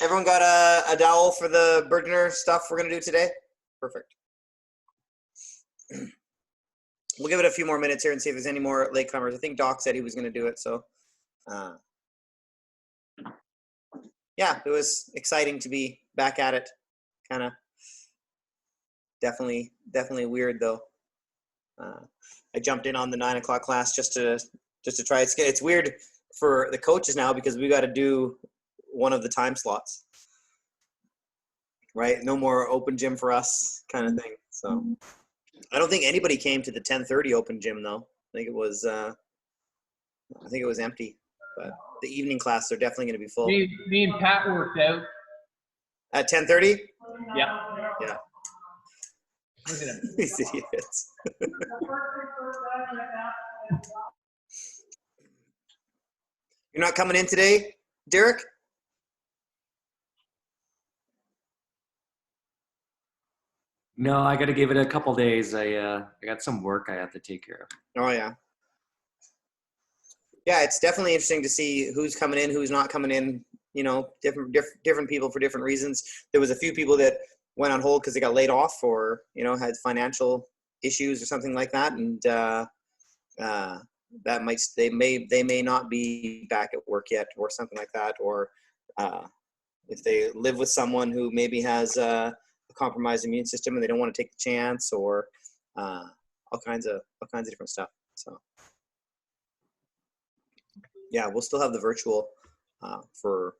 Everyone got a dowel for the Bergener stuff we're going to do today? Perfect. We'll give it a few more minutes here and see if there's any more latecomers. I think Doc said he was going to do it, so yeah, it was exciting to be back at it. Kind of definitely weird though. I jumped in on the 9 o'clock class just to try. It's weird for the coaches now because we got to do one of the time slots, right? No more open gym for us, kind of thing. So I don't think anybody came to the 10:30 open gym though. I think it was empty. But the evening class are definitely going to be full. Me and Pat worked out at 10:30. Yeah. Yeah. These idiots. You're not coming in today, Derek? No, I got to give it a couple days. I got some work I have to take care of. Oh yeah. Yeah, it's definitely interesting to see who's coming in, who's not coming in. You know, different people for different reasons. There was a few people that went on hold because they got laid off or, you know, had financial issues or something like that, and that they may not be back at work yet or something like that, or if they live with someone who maybe has a compromised immune system and they don't want to take the chance, or all kinds of different stuff. So yeah, we'll still have the virtual for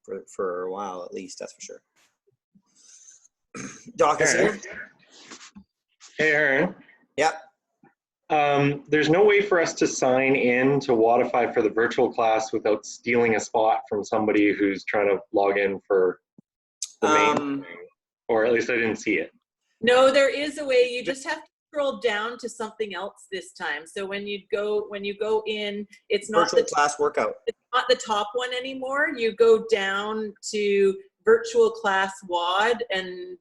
a while at least, that's for sure. Doc is here. Hey, Aaron. Yeah. There's no way for us to sign in to Wodify for the virtual class without stealing a spot from somebody who's trying to log in for the main thing. Or at least I didn't see it. No, there is a way. You just have to scroll down to something else this time. So when you go in, it's not virtual class workout. It's not the top one anymore. You go down to virtual class WOD and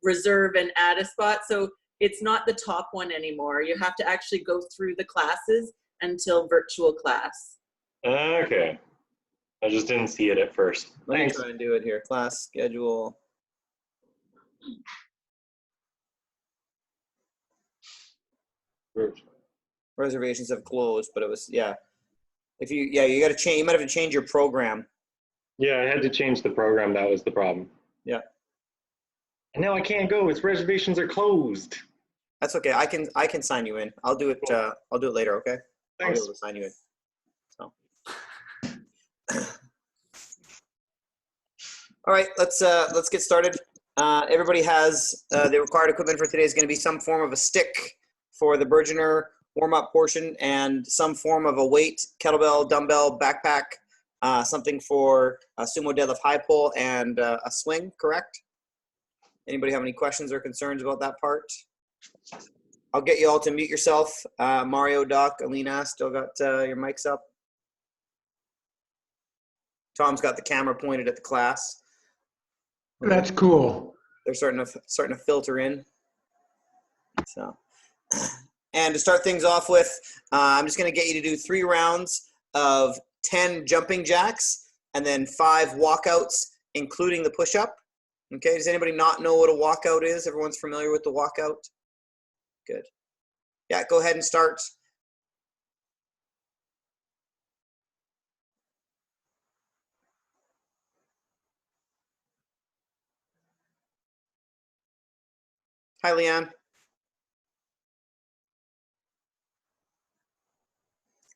reserve and add a spot. So it's not the top one anymore. You have to actually go through the classes until virtual class. Okay. I just didn't see it at first. Let me Thanks. try and do it here. Class schedule. Reservations have closed, but it was, yeah. You got to change. You might have to change your program. Yeah, I had to change the program. That was the problem. Yeah. And now I can't go. Its reservations are closed. That's okay. I can sign you in. I'll do it. I'll do it later. Okay. Thanks. I'll be able to sign you in. So. All right. Let's get started. Everybody has the required equipment for today is going to be some form of a stick for the Bergener warm-up portion and some form of a weight, kettlebell, dumbbell, backpack, something for a sumo deadlift high pull, and a swing, correct? Anybody have any questions or concerns about that part? I'll get you all to mute yourself. Mario, Doc, Alina, still got your mics up? Tom's got the camera pointed at the class. That's cool. They're starting to filter in. So, and to start things off with, I'm just going to get you to do 3 rounds of 10 jumping jacks and then 5 walkouts, including the push-up. Okay, does anybody not know what a walkout is? Everyone's familiar with the walkout? Good. Yeah, go ahead and start. Hi, Leanne.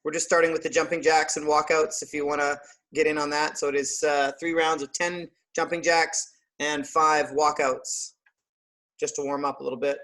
We're just starting with the jumping jacks and walkouts if you want to get in on that. So it is 3 rounds of 10 jumping jacks and 5 walkouts, just to warm up a little bit.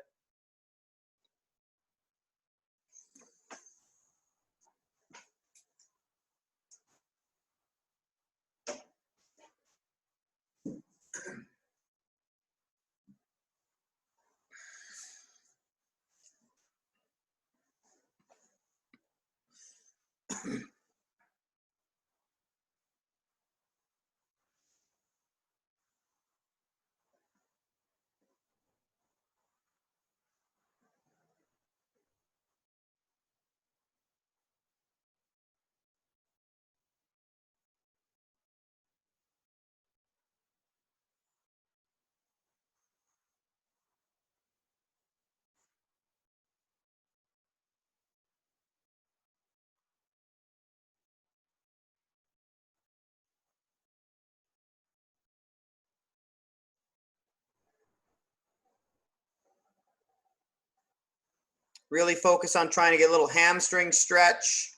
Really focus on trying to get a little hamstring stretch.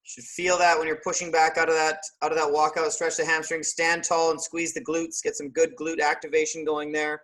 You should feel that when you're pushing back out of that walkout. Stretch the hamstring, stand tall and squeeze the glutes. Get some good glute activation going there.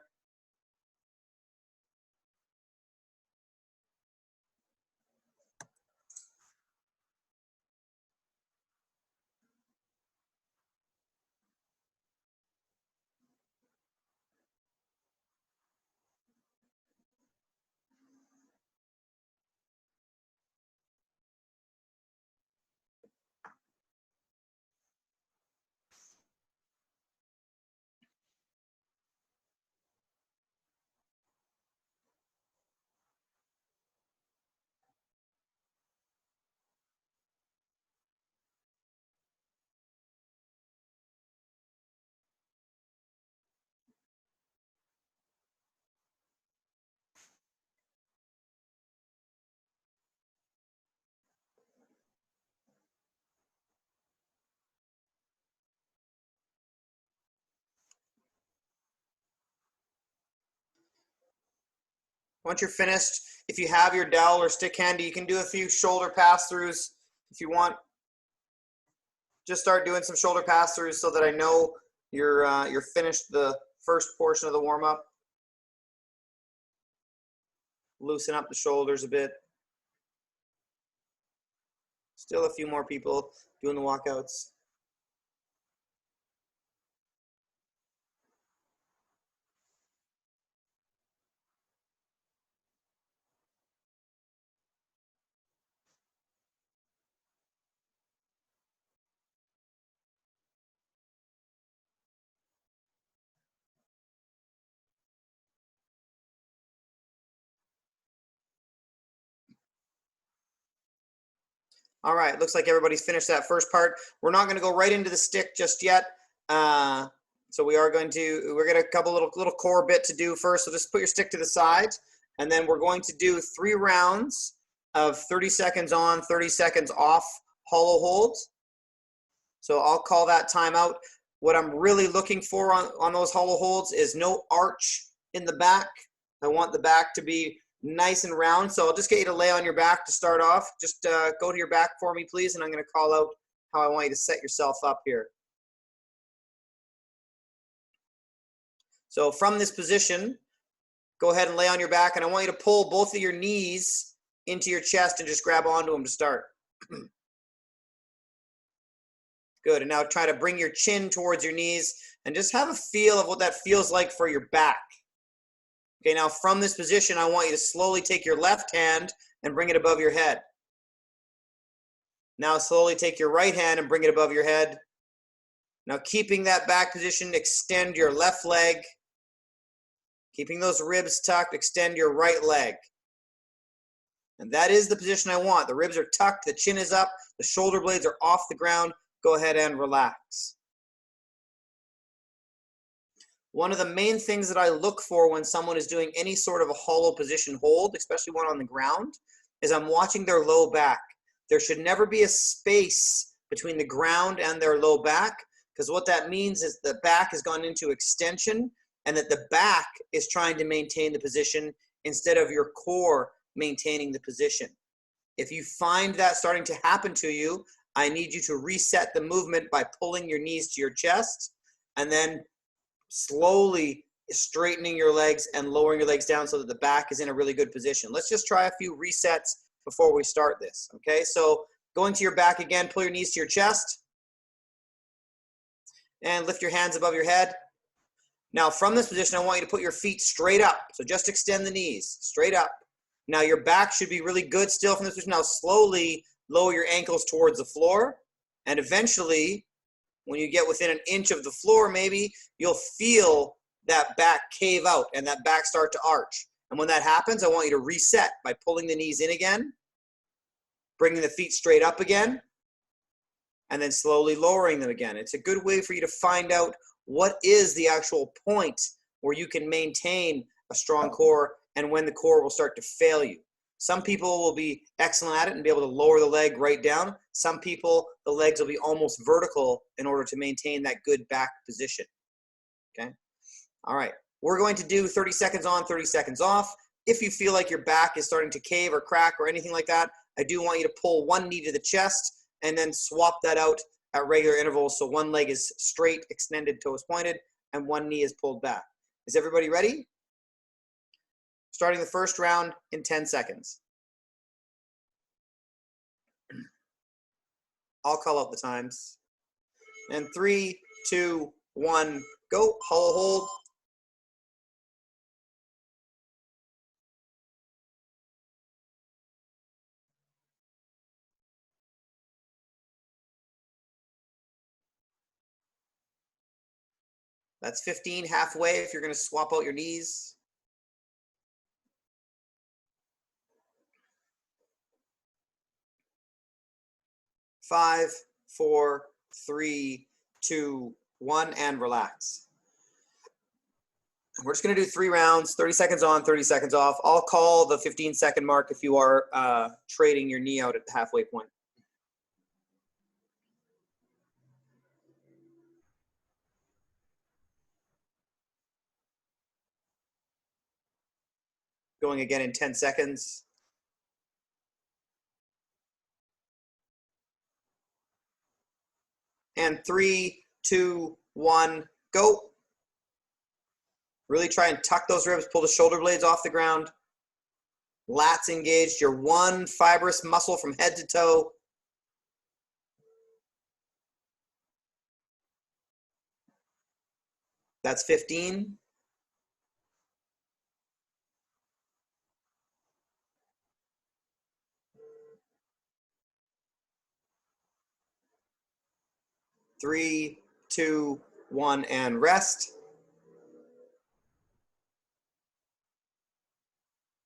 Once you're finished, if you have your dowel or stick handy, you can do a few shoulder pass-throughs if you want. Just start doing some shoulder pass-throughs so that I know you're finished the first portion of the warm-up. Loosen up the shoulders a bit. Still a few more people doing the walkouts. All right, looks like everybody's finished that first part. We're not going to go right into the stick just yet. So we're going to a couple little core bit to do first. So just put your stick to the side, and then we're going to do 3 rounds of 30 seconds on, 30 seconds off hollow holds. So I'll call that timeout. What I'm really looking for on those hollow holds is no arch in the back. I want the back to be nice and round. So I'll just get you to lay on your back to start off. Just go to your back for me, please, and I'm going to call out how I want you to set yourself up here. So from this position, go ahead and lay on your back, and I want you to pull both of your knees into your chest and just grab onto them to start. Good, and now try to bring your chin towards your knees and just have a feel of what that feels like for your back. Okay, now from this position, I want you to slowly take your left hand and bring it above your head. Now slowly take your right hand and bring it above your head. Now keeping that back position, extend your left leg. Keeping those ribs tucked, extend your right leg. And that is the position I want. The ribs are tucked, the chin is up, the shoulder blades are off the ground. Go ahead and relax. One of the main things that I look for when someone is doing any sort of a hollow position hold, especially one on the ground, is I'm watching their low back. There should never be a space between the ground and their low back, because what that means is the back has gone into extension and that the back is trying to maintain the position instead of your core maintaining the position. If you find that starting to happen to you, I need you to reset the movement by pulling your knees to your chest and then slowly straightening your legs and lowering your legs down so that the back is in a really good position. Let's just try a few resets before we start this, okay? So going to your back again, pull your knees to your chest and lift your hands above your head. Now from this position, I want you to put your feet straight up. So just extend the knees, straight up. Now your back should be really good still from this position. Now slowly lower your ankles towards the floor, and eventually, when you get within an inch of the floor, maybe you'll feel that back cave out and that back start to arch. And when that happens, I want you to reset by pulling the knees in again, bringing the feet straight up again, and then slowly lowering them again. It's a good way for you to find out what is the actual point where you can maintain a strong core and when the core will start to fail you. Some people will be excellent at it and be able to lower the leg right down. Some people, the legs will be almost vertical in order to maintain that good back position. Okay? All right. We're going to do 30 seconds on, 30 seconds off. If you feel like your back is starting to cave or crack or anything like that, I do want you to pull one knee to the chest and then swap that out at regular intervals. So one leg is straight, extended, toes pointed, and one knee is pulled back. Is everybody ready? Starting the first round in 10 seconds. I'll call out the times. And 3, 2, 1, go. Hollow hold. That's 15, halfway if you're going to swap out your knees. Five, 4, 3, 2, 1, and relax. We're just going to do 3 rounds, 30 seconds on, 30 seconds off. I'll call the 15-second mark if you are trading your knee out at the halfway point. Going again in 10 seconds. And 3, 2, 1, go. Really try and tuck those ribs, pull the shoulder blades off the ground. Lats engaged, your one fibrous muscle from head to toe. That's 15. Three, 2, 1, and rest.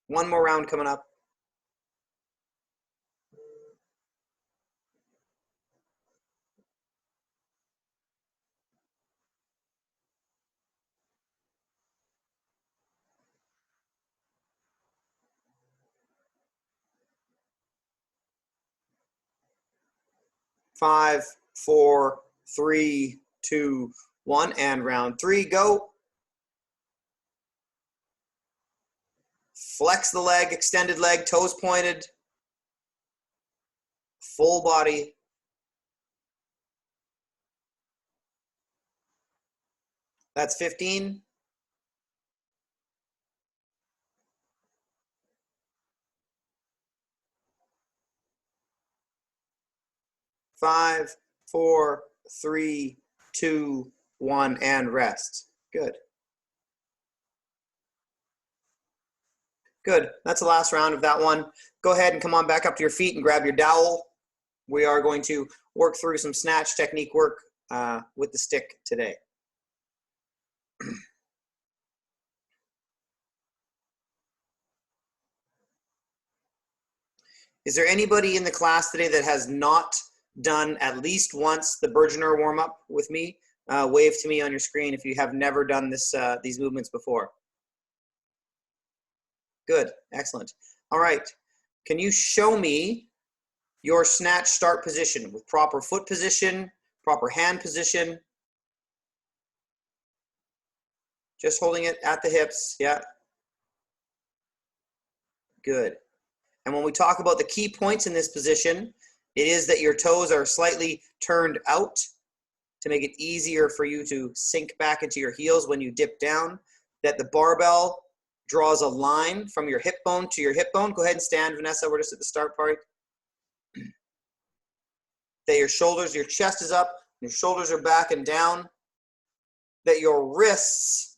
One more round coming up. Five, 4, 3, 2, 1, and round 3, go. Flex the leg, extended leg, toes pointed. Full body. That's 15. Five, 4, 3, 2, 1, and rest. Good. Good. That's the last round of that one. Go ahead and come on back up to your feet and grab your dowel. We are going to work through some snatch technique work with the stick today. Is there anybody in the class today that has not done at least once the Burgeoner warm-up with me? Wave to me on your screen if you have never done this, these movements before. Good, excellent. All right, can you show me your snatch start position with proper foot position, proper hand position? Just holding it at the hips, yeah. Good. And when we talk about the key points in this position, it is that your toes are slightly turned out to make it easier for you to sink back into your heels when you dip down, that the barbell draws a line from your hip bone to your hip bone. Go ahead and stand, Vanessa. We're just at the start part. That your shoulders, your chest is up, your shoulders are back and down. That your wrists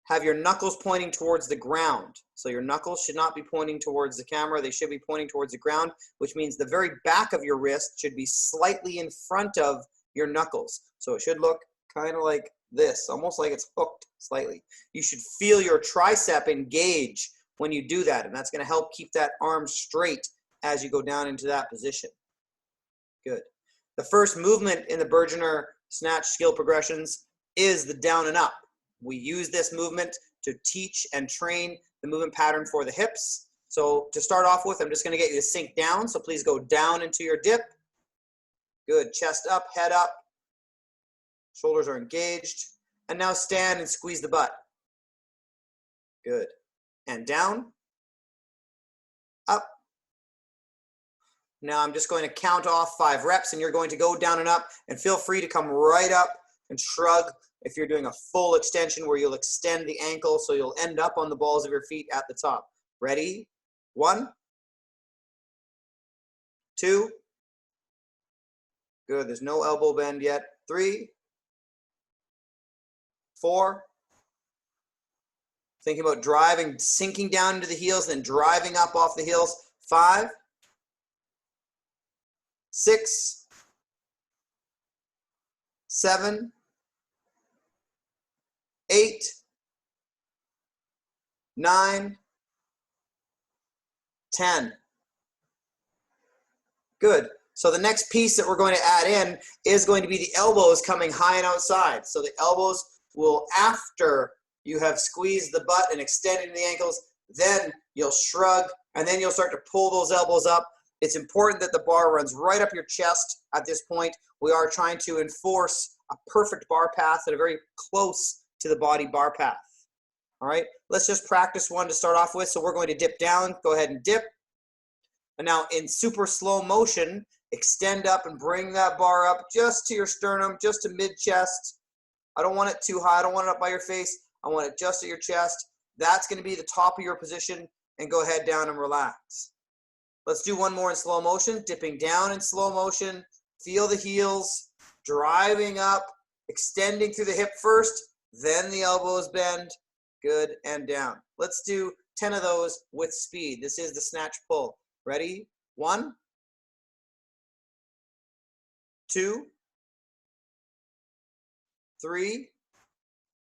have your knuckles pointing towards the ground. So your knuckles should not be pointing towards the camera. They should be pointing towards the ground, which means the very back of your wrist should be slightly in front of your knuckles. So it should look kind of like this, almost like it's hooked slightly. You should feel your tricep engage when you do that, and that's going to help keep that arm straight as you go down into that position. Good. The first movement in the Burgeoner snatch skill progressions is the down and up. We use this movement to teach and train the movement pattern for the hips. So to start off with, I'm just going to get you to sink down. So please go down into your dip. Good. Chest up, head up. Shoulders are engaged. And now stand and squeeze the butt. Good. And down. up. Now I'm just going to count off 5 reps, and you're going to go down and up, and feel free to come right up and shrug if you're doing a full extension where you'll extend the ankle so you'll end up on the balls of your feet at the top. Ready? 1, 2. Good. There's no elbow bend yet. 3, 4. Thinking about driving, sinking down into the heels, then driving up off the heels. 5, 6, 7, 8, 9, 10. Good. So the next piece that we're going to add in is going to be the elbows coming high and outside. So the elbows will, after you have squeezed the butt and extended the ankles, then you'll shrug, and then you'll start to pull those elbows up. It's important that the bar runs right up your chest at this point. We are trying to enforce a perfect bar path that are very close to the body bar path. All right, let's just practice one to start off with. So we're going to dip down. Go ahead and dip. And now in super slow motion, extend up and bring that bar up just to your sternum, just to mid-chest. I don't want it too high. I don't want it up by your face. I want it just at your chest. That's going to be the top of your position. And go ahead down and relax. Let's do one more in slow motion. Dipping down in slow motion. Feel the heels driving up, extending through the hip first, then the elbows bend. Good, and down. Let's do 10 of those with speed. This is the snatch pull. Ready? 1, 2, 3.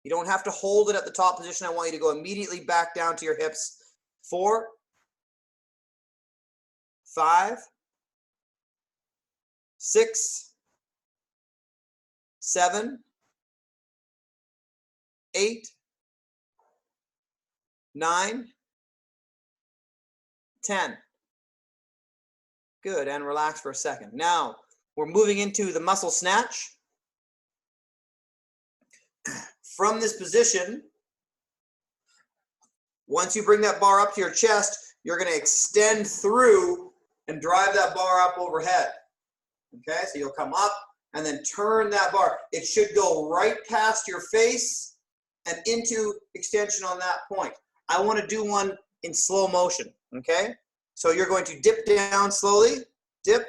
You don't have to hold it at the top position. I want you to go immediately back down to your hips. 4, 5, 6, 7, 8, 9, 10. Good, and relax for a second. Now, we're moving into the muscle snatch. From this position, once you bring that bar up to your chest, you're going to extend through and drive that bar up overhead. Okay, so you'll come up and then turn that bar. It should go right past your face and into extension on that point. I want to do one in slow motion, okay? So you're going to dip down slowly, dip,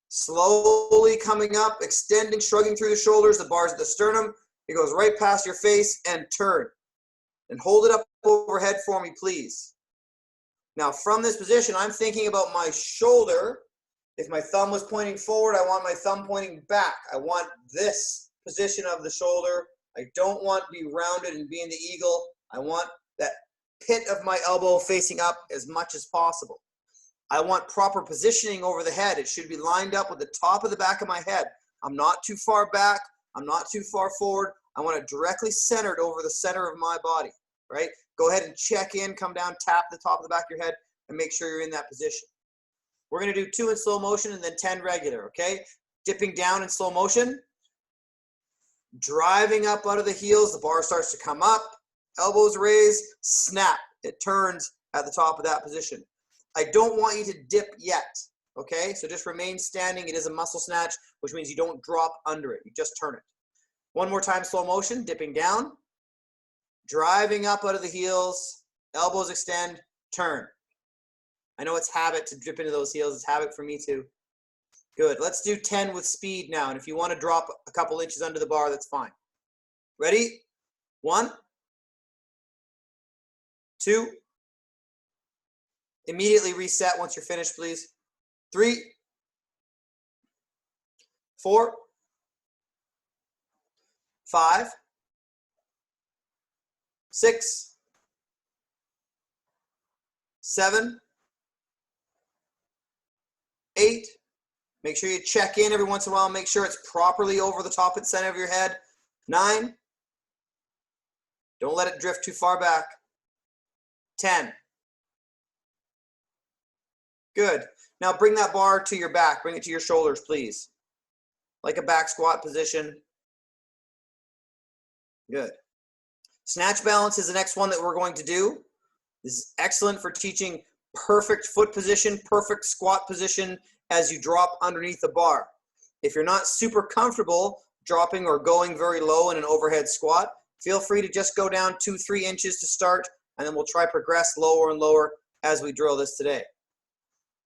slowly coming up, extending, shrugging through the shoulders, the bar's at the sternum. It goes right past your face and turn. And hold it up overhead for me, please. Now from this position, I'm thinking about my shoulder. If my thumb was pointing forward, I want my thumb pointing back. I want this position of the shoulder. I don't want to be rounded and be in the eagle. I want that pit of my elbow facing up as much as possible. I want proper positioning over the head. It should be lined up with the top of the back of my head. I'm not too far back. I'm not too far forward. I want it directly centered over the center of my body, right? Go ahead and check in, come down, tap the top of the back of your head, and make sure you're in that position. We're going to do 2 in slow motion and then 10 regular, okay? Dipping down in slow motion. Driving up out of the heels. The bar starts to come up. Elbows raised. Snap. It turns at the top of that position. I don't want you to dip yet, okay? So just remain standing. It is a muscle snatch, which means you don't drop under it. You just turn it. One more time, slow motion. Dipping down. Driving up out of the heels. Elbows extend. Turn. I know it's habit to dip into those heels. It's habit for me too. Good. Let's do 10 with speed now. And if you want to drop a couple inches under the bar, that's fine. Ready? 1, 2. Immediately reset once you're finished, please. 3, 4, 5, 6, 7, 8. Make sure you check in every once in a while. Make sure it's properly over the top and center of your head. 9. Don't let it drift too far back. 10. Good. Now bring that bar to your back. Bring it to your shoulders, please. Like a back squat position. Good. Snatch balance is the next one that we're going to do. This is excellent for teaching perfect foot position, perfect squat position as you drop underneath the bar. If you're not super comfortable dropping or going very low in an overhead squat, feel free to just go down 2-3 inches to start, and then we'll try progress lower and lower as we drill this today.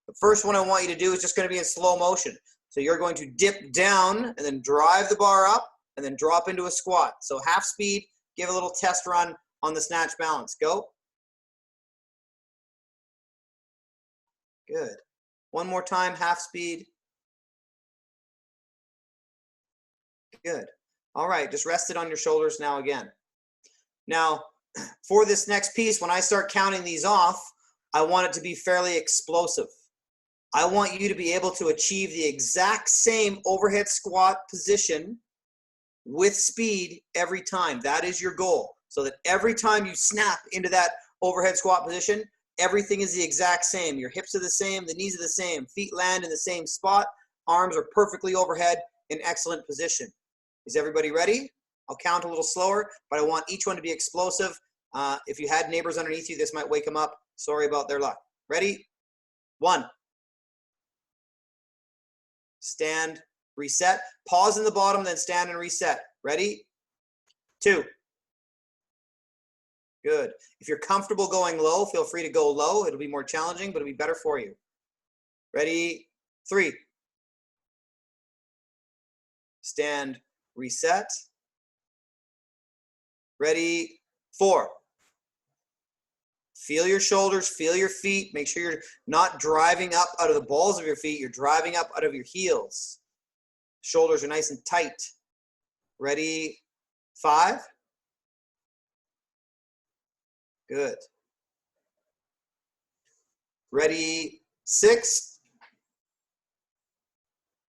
The first one I want you to do is just going to be in slow motion. So you're going to dip down and then drive the bar up and then drop into a squat. So half speed, give a little test run on the snatch balance. Go. Good. One more time, half speed. Good. All right, just rest it on your shoulders now again. Now, for this next piece, when I start counting these off, I want it to be fairly explosive. I want you to be able to achieve the exact same overhead squat position with speed every time. That is your goal. So that every time you snap into that overhead squat position, everything is the exact same. Your hips are the same, the knees are the same, feet land in the same spot, arms are perfectly overhead in excellent position. Is everybody ready? I'll count a little slower, but I want each one to be explosive. If you had neighbors underneath you, this might wake them up. Sorry about their luck. Ready? 1. Stand, reset. Pause in the bottom, then stand and reset. Ready? 2. Good. If you're comfortable going low, feel free to go low. It'll be more challenging, but it'll be better for you. Ready? 3. Stand, reset. Ready? 4. Feel your shoulders, feel your feet. Make sure you're not driving up out of the balls of your feet. You're driving up out of your heels. Shoulders are nice and tight. Ready? 5. Good. Ready? 6.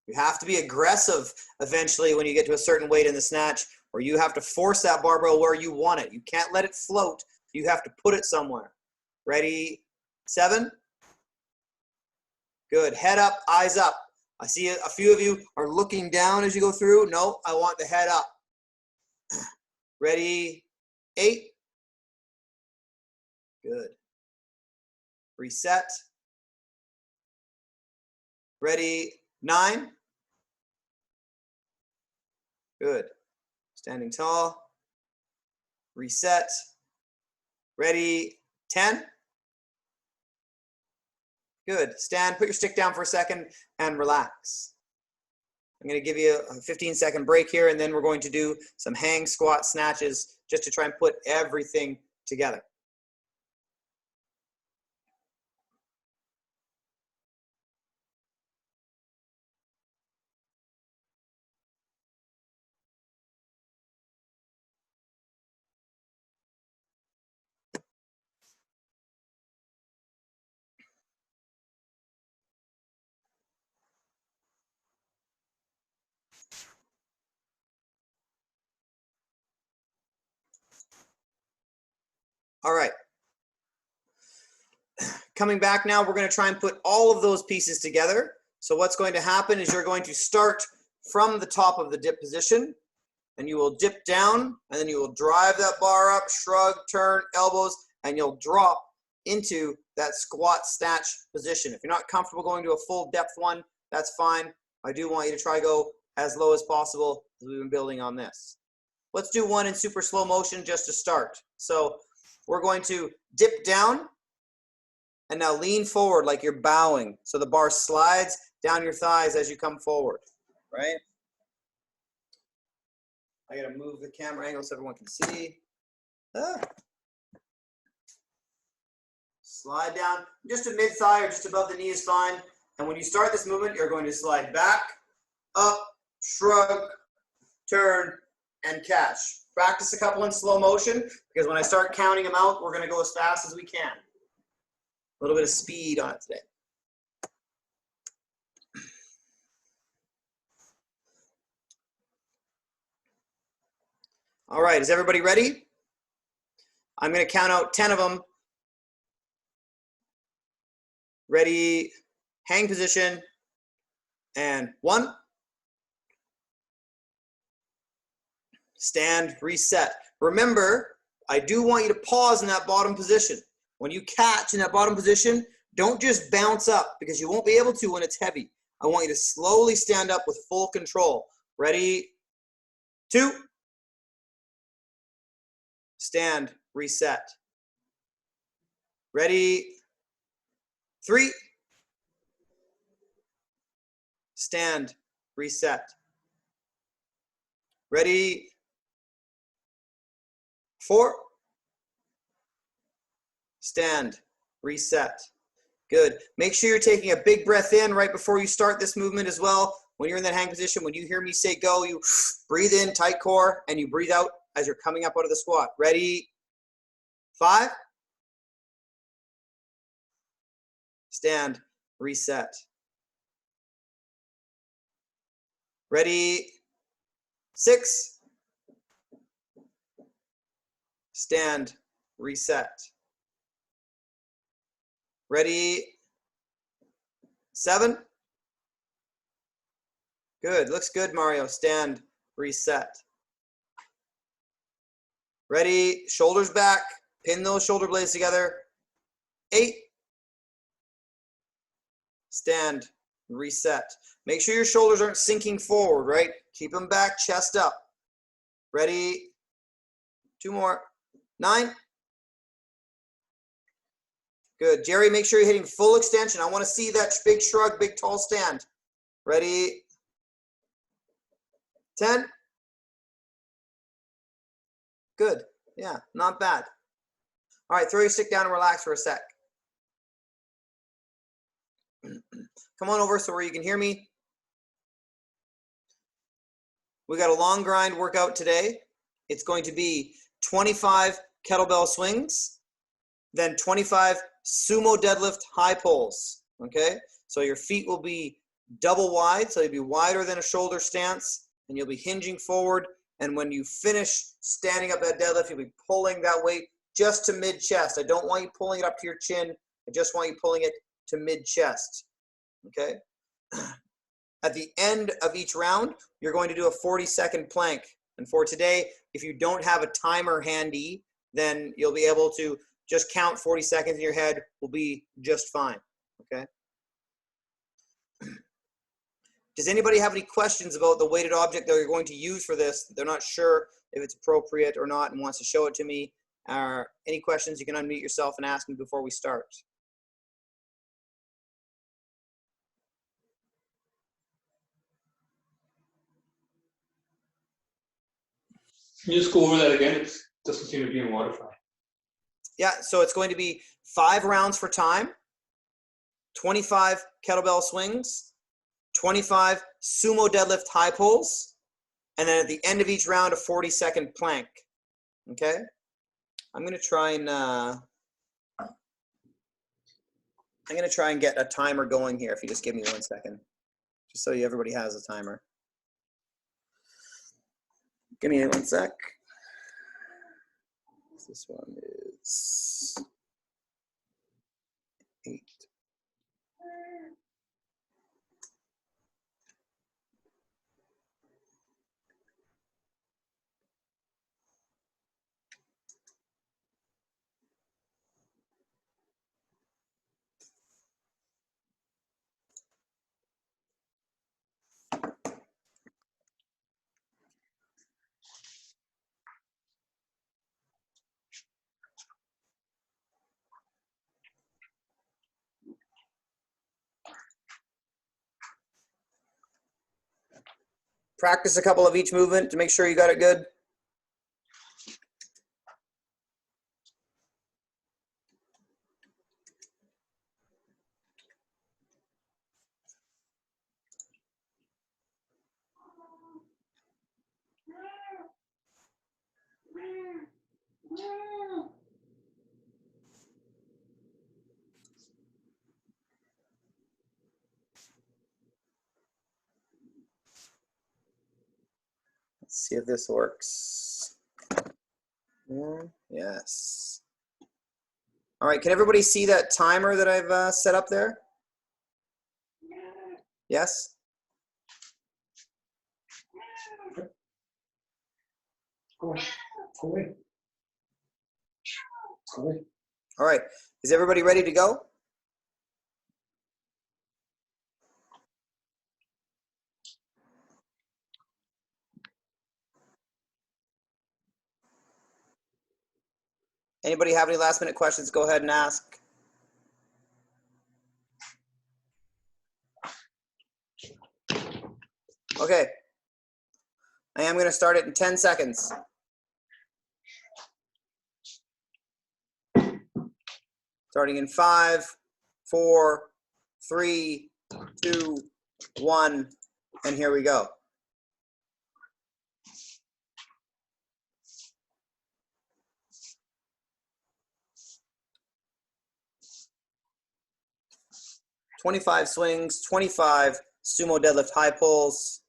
You have to be aggressive eventually when you get to a certain weight in the snatch, or you have to force that barbell where you want it. You can't let it float. You have to put it somewhere. Ready? 7. Good. Head up, eyes up. I see a few of you are looking down as you go through. No, I want the head up. Ready? 8. Good. Reset. Ready? 9. Good. Standing tall. Reset. Ready? 10. Good. Stand, put your stick down for a second and relax. I'm going to give you a 15-second break here, and then we're going to do some hang squat snatches just to try and put everything together. All right. Coming back now, we're going to try and put all of those pieces together. So what's going to happen is you're going to start from the top of the dip position, and you will dip down, and then you will drive that bar up, shrug, turn, elbows, and you'll drop into that squat snatch position. If you're not comfortable going to a full depth one, that's fine. I do want you to try to go as low as possible as we've been building on this. Let's do one in super slow motion just to start. So we're going to dip down and now lean forward like you're bowing. So the bar slides down your thighs as you come forward, right? I gotta move the camera angle so everyone can see. Slide down, just to mid-thigh or just above the knee is fine. And when you start this movement, you're going to slide back, up, shrug, turn, and catch. Practice a couple in slow motion, because when I start counting them out, we're gonna go as fast as we can. A little bit of speed on it today. All right, is everybody ready? I'm gonna count out 10 of them. Ready, hang position, and 1. Stand, reset. Remember, I do want you to pause in that bottom position. When you catch in that bottom position, Don't just bounce up because you won't be able to when it's heavy. I want you to slowly stand up with full control. Ready? 2. Stand, reset. Ready? 3. Stand, reset. Ready? 4. Stand, reset. Good. Make sure you're taking a big breath in right before you start this movement as well. When you're in that hang position, when you hear me say go, you breathe in, tight core, and you breathe out as you're coming up out of the squat. Ready? 5. Stand, reset. Ready? 6. Stand, reset. Ready? 7. Good. Looks good, Mario. Stand, reset. Ready? Shoulders back. Pin those shoulder blades together. 8. Stand, reset. Make sure your shoulders aren't sinking forward, right? Keep them back, chest up. Ready? 2 more. 9. Good. Jerry, make sure you're hitting full extension. I want to see that big shrug, big tall stand. Ready? 10. Good. Yeah, not bad. All right, throw your stick down and relax for a sec. Come on over so where you can hear me. We got a long grind workout today. It's going to be 25 kettlebell swings, then 25 sumo deadlift high pulls, okay? So your feet will be double wide, so you'll be wider than a shoulder stance, and you'll be hinging forward, and when you finish standing up that deadlift, you'll be pulling that weight just to mid-chest. I don't want you pulling it up to your chin. I just want you pulling it to mid-chest, okay? At the end of each round, you're going to do a 40-second plank. And for today, if you don't have a timer handy, then you'll be able to just count 40 seconds in your head. Will be just fine, okay? Does anybody have any questions about the weighted object that you're going to use for this? They're not sure if it's appropriate or not and wants to show it to me. Any questions, you can unmute yourself and ask me before we start. Can you just go over that again? It doesn't seem to be in modified. Yeah, so it's going to be 5 rounds for time, 25 kettlebell swings, 25 sumo deadlift high pulls, and then at the end of each round, a 40-second plank. Okay? I'm gonna try and get a timer going here. If you just give me 1 second, just so everybody has a timer. Give me 1 sec. This one is 8. Practice a couple of each movement to make sure you got it good. Let's see if this works. Yeah, yes. All right, can everybody see that timer that I've set up there? Yes? Go away. Go away. All right, is everybody ready to go? Anybody have any last minute questions? Go ahead and ask. Okay. I am going to start it in 10 seconds. Starting in 5, 4, 3, 2, 1, and here we go. "25 swings, 25 sumo deadlift high pulls."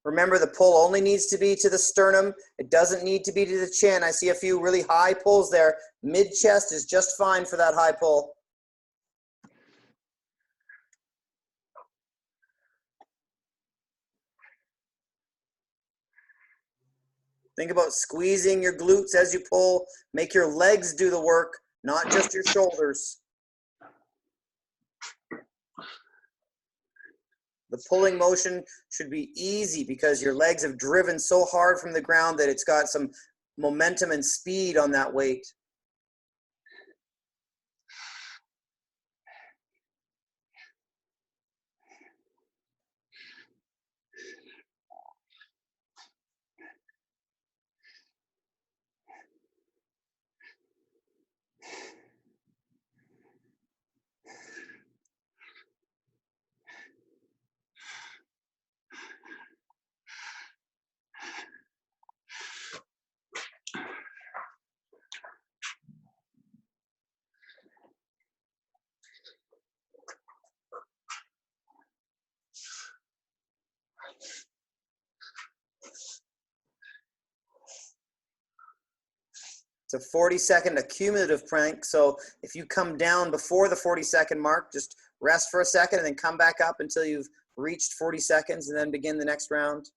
Remember, the pull only needs to be to the sternum. It doesn't need to be to the chin. I see a few really high pulls there. Mid-chest is just fine for that high pull. Think about squeezing your glutes as you pull. Make your legs do the work, not just your shoulders. The pulling motion should be easy because your legs have driven so hard from the ground that it's got some momentum and speed on that weight. It's a 40-second accumulative plank, so if you come down before the 40-second mark, just rest for a second and then come back up until you've reached 40 seconds and then begin the next round.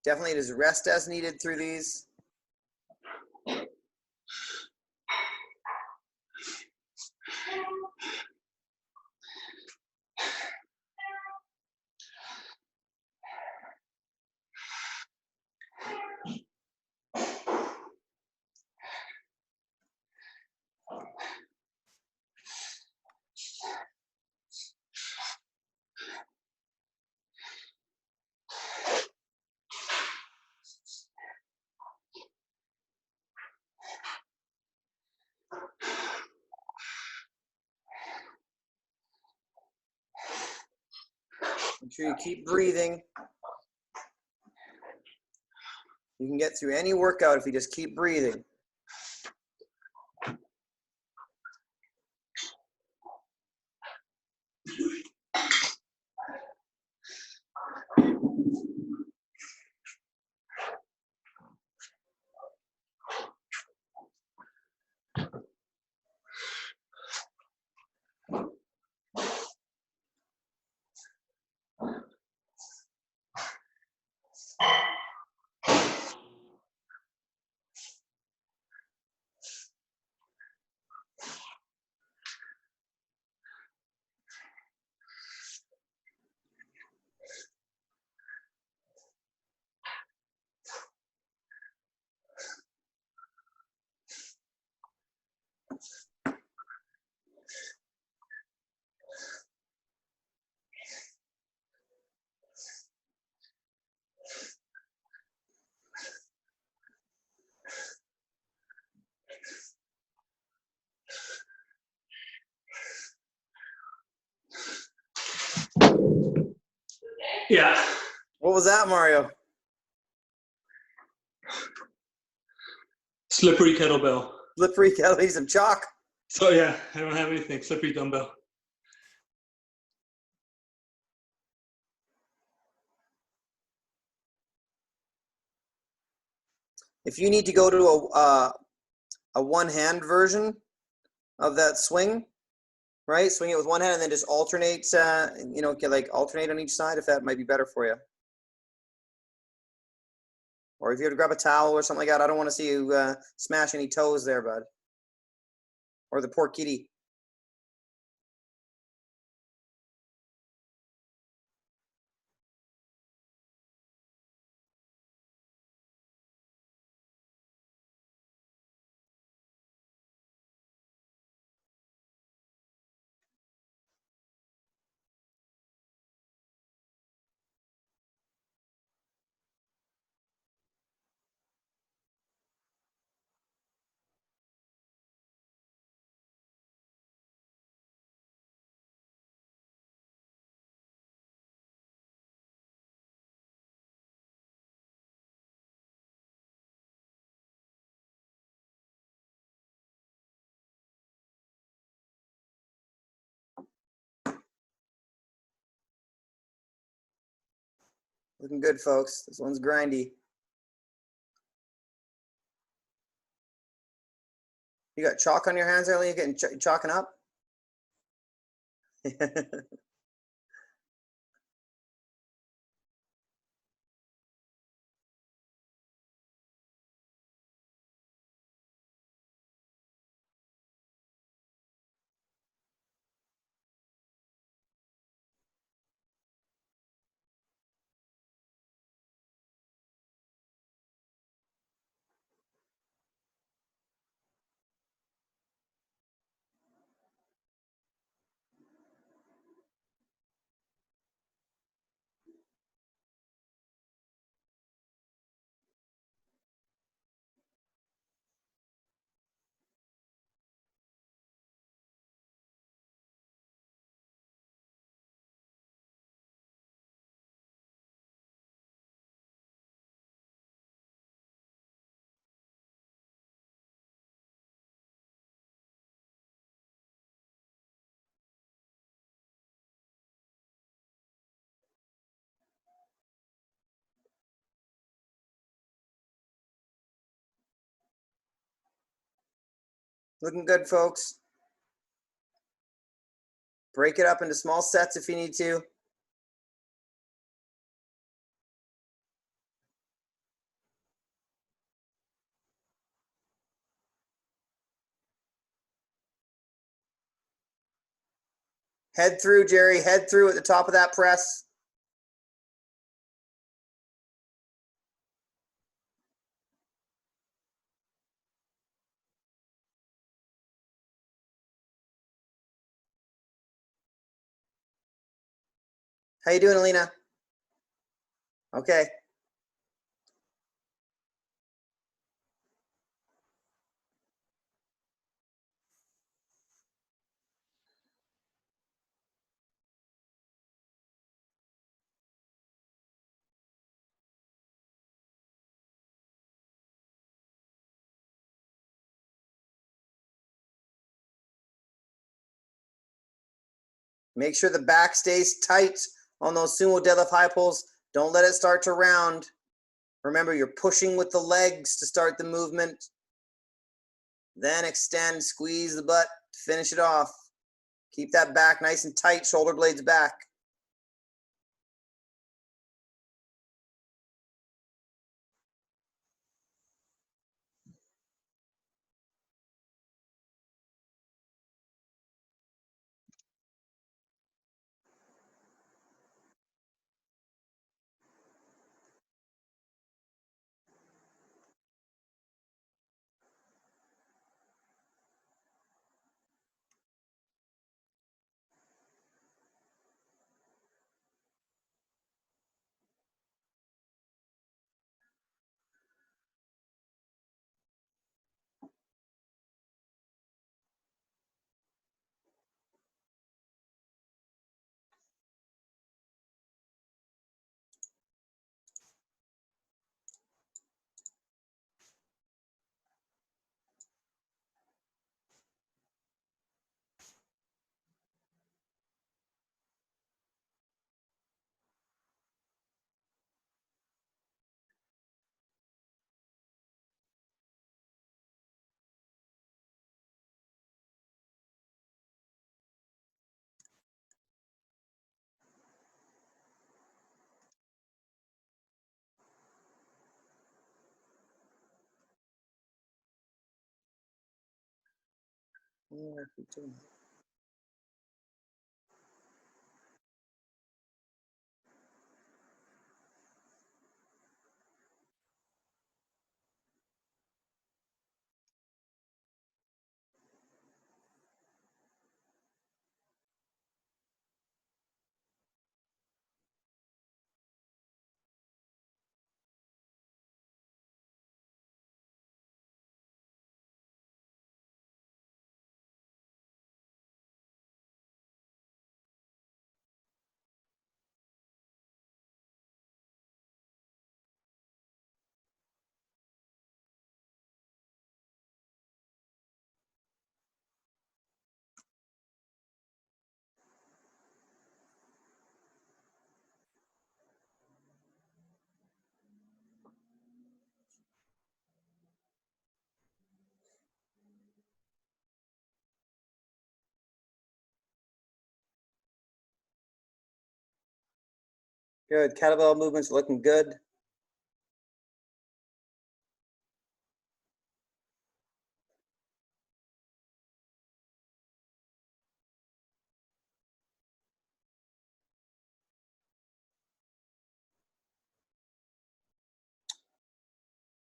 Definitely it is rest as needed through these. Make sure you keep breathing. You can get through any workout if you just keep breathing. Yeah. What was that, Mario? Slippery kettlebell. Slippery kettle, some chalk. So yeah, I don't have anything. Slippery dumbbell. If you need to go to a one-hand version of that swing, right? Swing it with one hand and then just alternate, you know, like alternate on each side, if that might be better for you. Or if you have to grab a towel or something like that, I don't want to see you smash any toes there, bud. Or the poor kitty. Looking good, folks. This one's grindy. You got chalk on your hands earlier? You getting chalking up? Looking good, folks. Break it up into small sets if you need to. Head through, Jerry. Head through at the top of that press. How you doing, Alina? Okay. Make sure the back stays tight on those sumo deadlift high pulls. Don't let it start to round. Remember, you're pushing with the legs to start the movement. Then extend, squeeze the butt, finish it off. Keep that back nice and tight, shoulder blades back. Good. Kettlebell movements looking good.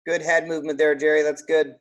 Good head movement there, Jerry. That's good.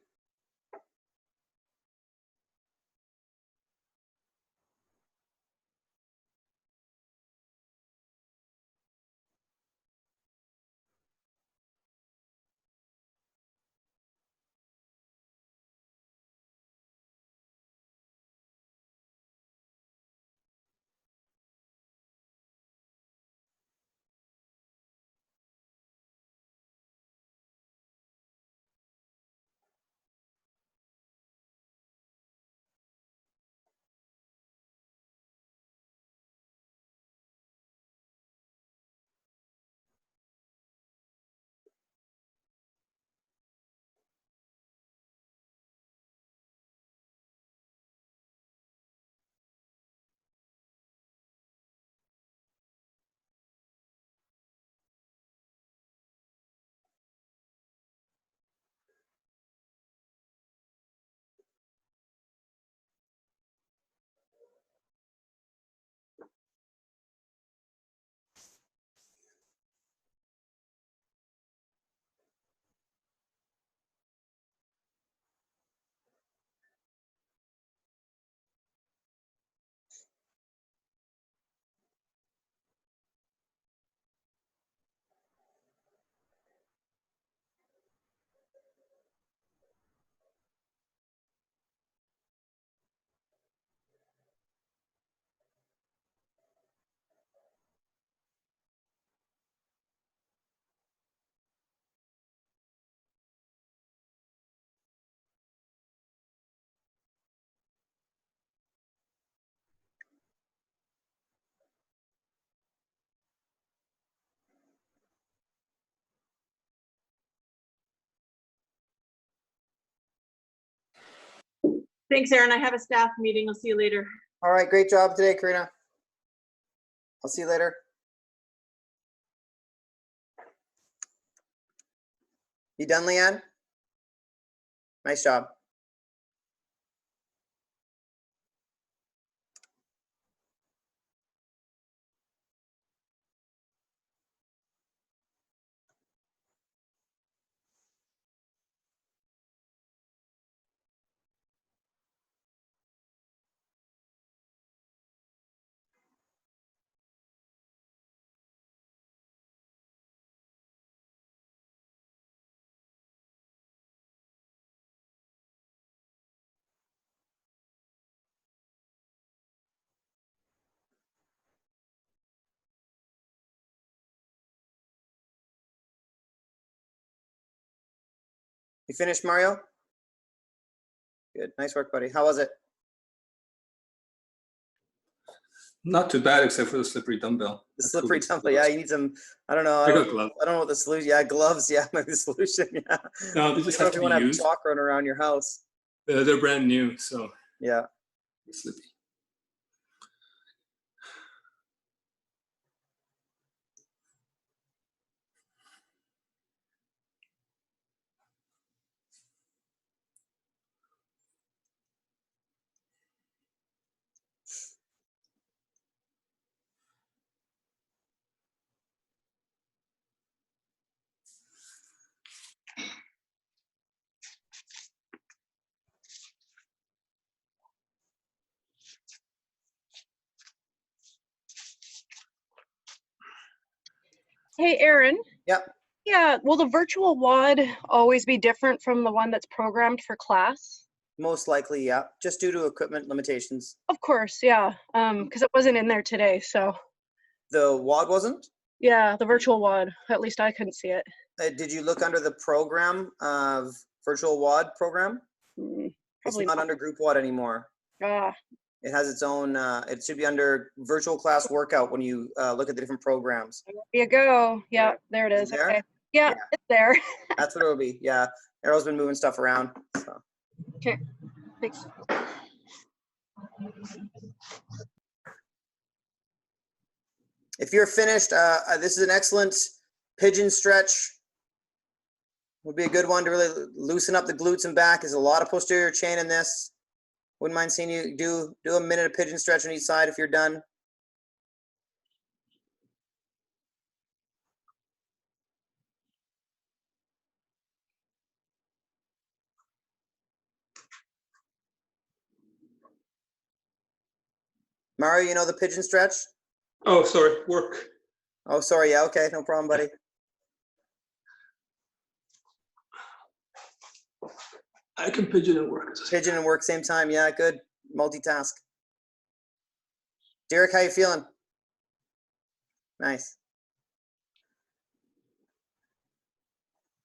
Thanks, Aaron. I have a staff meeting. I'll see you later. All right, great job today, Karina. I'll see you later. You done, Leanne? Nice job. You finished, Mario? Good. Nice work, buddy. How was it? Not too bad, except for the slippery dumbbell. The slippery dumbbell. Yeah, you need some. I don't know. I got gloves. I don't know what the solution. Yeah, gloves. Yeah, maybe the solution. Yeah. No, they just I don't know have if to you be want to have used. chalk running around your house. They're brand new, so Yeah. they're slippy. Hey, Aaron. Yep. Yeah, will the virtual WOD always be different from the one that's programmed for class? Most likely, yeah. Just due to equipment limitations. Of course, yeah. Because it wasn't in there today, so The WOD wasn't? yeah, the virtual WOD. At least I couldn't see it. Did you look under the program of virtual WOD program? It's Probably not not. under group WOD anymore. Ah, It has its own, it should be under virtual class workout when you look at the different programs. there you go. Yeah, there it Is is. it there? Okay. Yeah, Yeah. it's there. That's what it will be. Yeah. Arrow's been moving stuff around. So. Okay. Thanks. If you're finished, this is an excellent pigeon stretch. Would be a good one to really loosen up the glutes and back. There's a lot of posterior chain in this. Wouldn't mind seeing you do a minute of pigeon stretch on each side if you're done. Mario, you know the pigeon stretch? Oh, sorry, work. Oh, sorry. Yeah, okay. No problem, buddy. I can pigeon and work. Pigeon and work same time. Yeah, good. Multitask. Derek, how you feeling? Nice.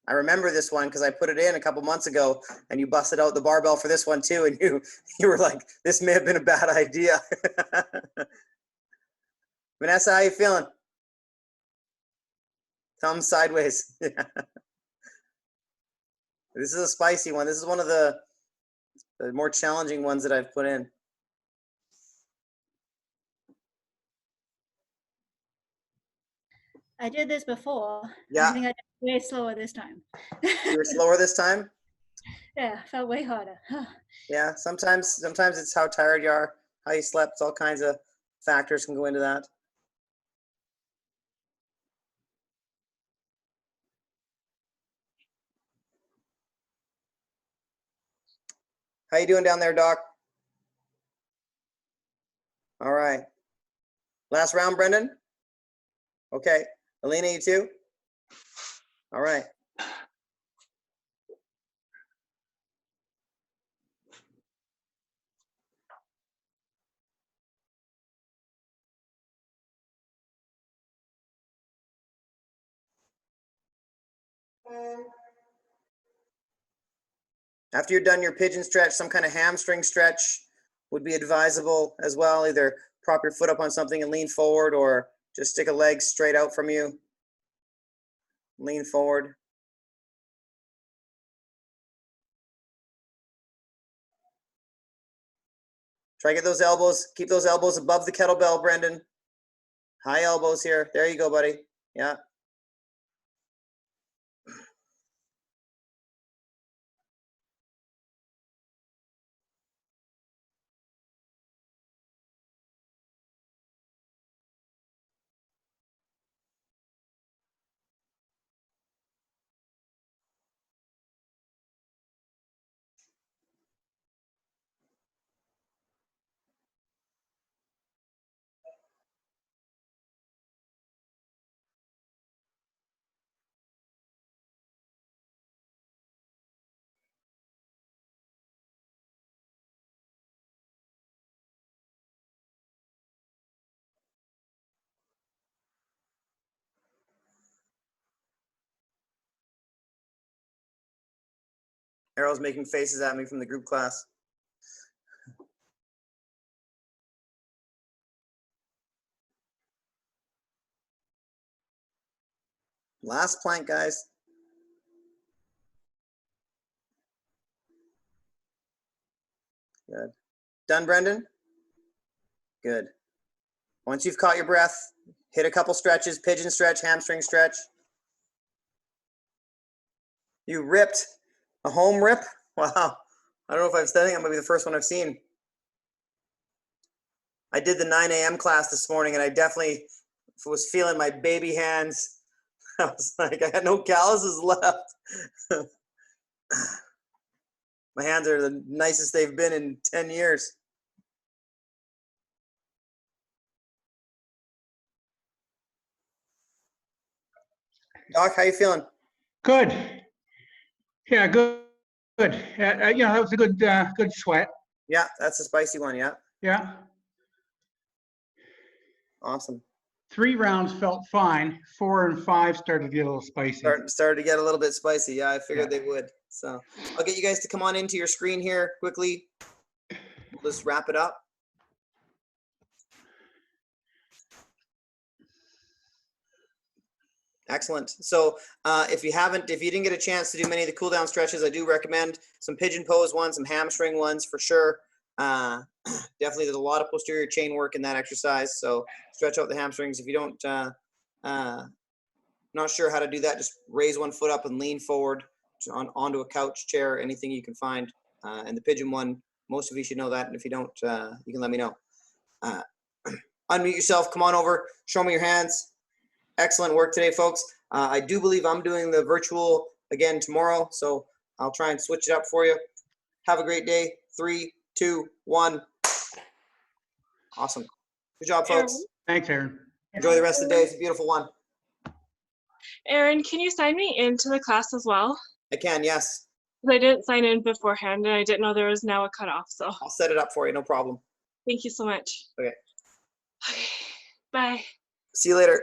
I remember this one because I put it in a couple months ago and you busted out the barbell for this one too. And you were like, this may have been a bad idea. Vanessa, how you feeling? Thumb sideways. This is a spicy one. This is one of the more challenging ones that I've put in. I did this before. Yeah. I think I did way slower this time. You were slower this time? Yeah, felt way harder. Yeah, sometimes it's how tired you are, how you slept. All kinds of factors can go into that. How you doing down there, Doc? All right. Last round, Brendan? Okay. Alina, you too? All right. After you're done your pigeon stretch, some kind of hamstring stretch would be advisable as well. Either prop your foot up on something and lean forward, or just stick a leg straight out from you. Lean forward. Try to get those elbows, keep those elbows above the kettlebell, Brendan. High elbows here. There you go, buddy. Yeah. Errol's making faces at me from the group class. Last plank, guys. Good. Done, Brendan? Good. Once you've caught your breath, hit a couple stretches, pigeon stretch, hamstring stretch. You ripped a home rip? Wow. I don't know if I've said it. That might be the first one I've seen. I did the 9 a.m. class this morning, and I definitely was feeling my baby hands. I was like, I had no calluses left. My hands are the nicest they've been in 10 years. Doc, how you feeling? Good. Yeah, good. Good. That was a good sweat. Yeah, that's a spicy one, yeah. Yeah. Awesome. 3 rounds felt fine. 4 and 5 started to get a little spicy. Started to get a little bit spicy. Yeah, I figured they would. So I'll get you guys to come on into your screen here quickly. We'll just wrap it up. Excellent. So if you didn't get a chance to do many of the cool down stretches, I do recommend some pigeon pose ones, some hamstring ones for sure. Definitely there's a lot of posterior chain work in that exercise. So stretch out the hamstrings. If you don't, not sure how to do that, just raise one foot up and lean forward onto a couch, chair, anything you can find. And the pigeon one, most of you should know that. And if you don't, you can let me know. Unmute yourself, come on over, show me your hands. Excellent work today, folks. I do believe I'm doing the virtual again tomorrow, so I'll try and switch it up for you. Have a great day. 3, 2, 1. Awesome. Good job, folks. Thanks, Aaron. Enjoy the rest of the day. It's a beautiful one. Aaron, can you sign me into the class as well? I can, yes. I didn't sign in beforehand, and I didn't know there was now a cutoff, so. I'll set it up for you, no problem. Thank you so much. Okay. Okay, bye. See you later.